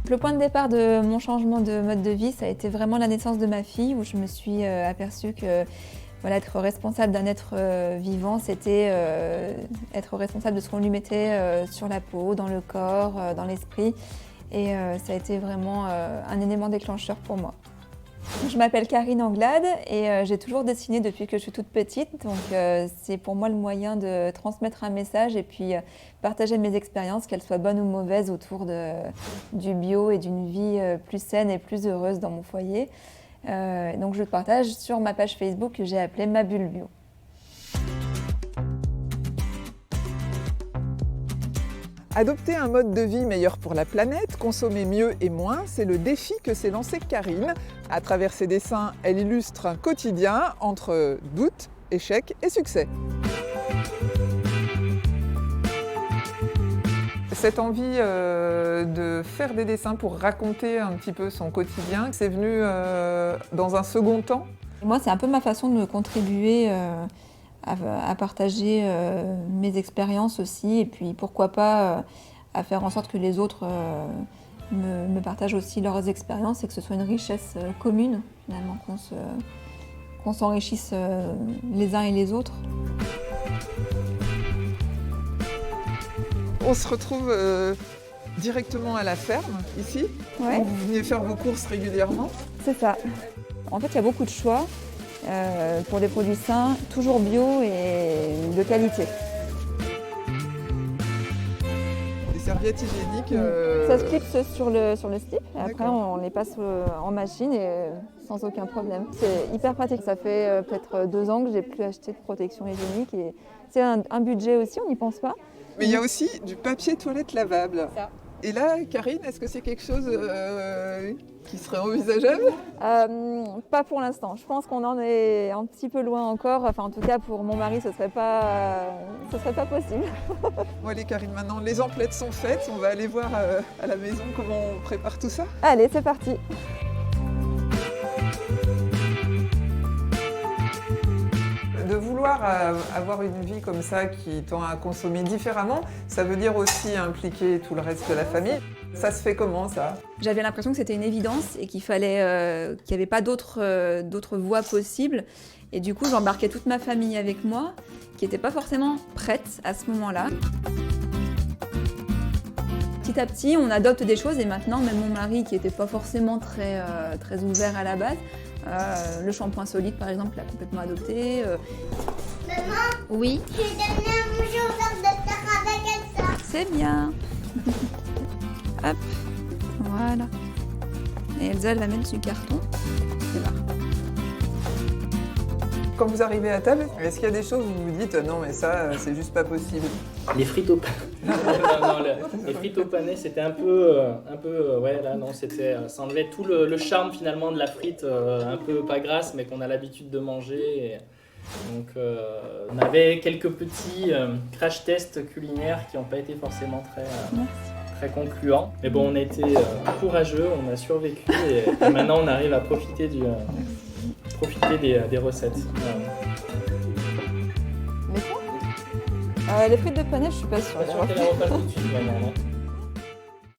Le point de départ de mon changement de mode de vie, ça a été vraiment la naissance de ma fille, où je me suis aperçue que voilà, être responsable d'un être vivant, c'était être responsable de ce qu'on lui mettait sur la peau, dans le corps, dans l'esprit. Et ça a été vraiment un élément déclencheur pour moi. Je m'appelle Karine Anglade et j'ai toujours dessiné depuis que je suis toute petite. Donc c'est pour moi le moyen de transmettre un message et puis partager mes expériences, qu'elles soient bonnes ou mauvaises, autour du bio et d'une vie plus saine et plus heureuse dans mon foyer. Donc je le partage sur ma page Facebook que j'ai appelée Ma Bulle Bio. Adopter un mode de vie meilleur pour la planète, consommer mieux et moins, c'est le défi que s'est lancé Karine. À travers ses dessins, elle illustre un quotidien entre doutes, échecs et succès. Cette envie de faire des dessins pour raconter un petit peu son quotidien, c'est venu dans un second temps. Et moi, c'est un peu ma façon de contribuer à partager mes expériences aussi, et puis pourquoi pas à faire en sorte que les autres me partagent aussi leurs expériences et que ce soit une richesse commune, finalement, qu'on s'enrichisse les uns et les autres. On se retrouve directement à la ferme, ici. Ouais. Vous veniez faire vos courses régulièrement. C'est ça. En fait, il y a beaucoup de choix pour des produits sains, toujours bio et de qualité. Des serviettes hygiéniques. Ça se clipse sur le slip, et après D'accord. on les passe en machine et sans aucun problème. C'est hyper pratique. Ça fait peut-être 2 ans que j'ai plus acheté de protection hygiénique et c'est un budget aussi, on n'y pense pas. Mais il y a aussi du papier toilette lavable. Ça. Et là, Karine, est-ce que c'est quelque chose qui serait envisageable? Pas pour l'instant. Je pense qu'on en est un petit peu loin encore. Enfin, en tout cas, pour mon mari, ce serait pas possible. Bon allez Karine, maintenant les emplettes sont faites, on va aller voir à la maison comment on prépare tout ça. Allez, c'est parti. De vouloir avoir une vie comme ça qui tend à consommer différemment, ça veut dire aussi impliquer tout le reste de la famille. Ça se fait comment ça? J'avais l'impression que c'était une évidence et qu'il n'y avait pas d'autres voies possibles. Et du coup, j'embarquais toute ma famille avec moi, qui n'était pas forcément prête à ce moment-là. Petit à petit, on adopte des choses et maintenant, même mon mari, qui n'était pas forcément très ouvert à la base, le shampoing solide, par exemple, l'a complètement adopté. Maman, Oui, je vais donner un bonjour de terre avec ça. c'est bien. Hop, voilà. Et Elsa, elle va mettre du carton. C'est là. Quand vous arrivez à table, est-ce qu'il y a des choses où vous vous dites non mais ça c'est juste pas possible? Les frites au pain. Non, les frites au panais, c'était un peu, ouais, là, non, ça enlevait tout le charme finalement de la frite, un peu pas grasse, mais qu'on a l'habitude de manger. Et donc, on avait quelques petits crash tests culinaires qui n'ont pas été forcément très concluants. Mais bon, on a été courageux, on a survécu et maintenant on arrive à profiter des recettes. Les frites de panais, je suis pas sûre. Je vais la refaire tout de suite, vraiment, non.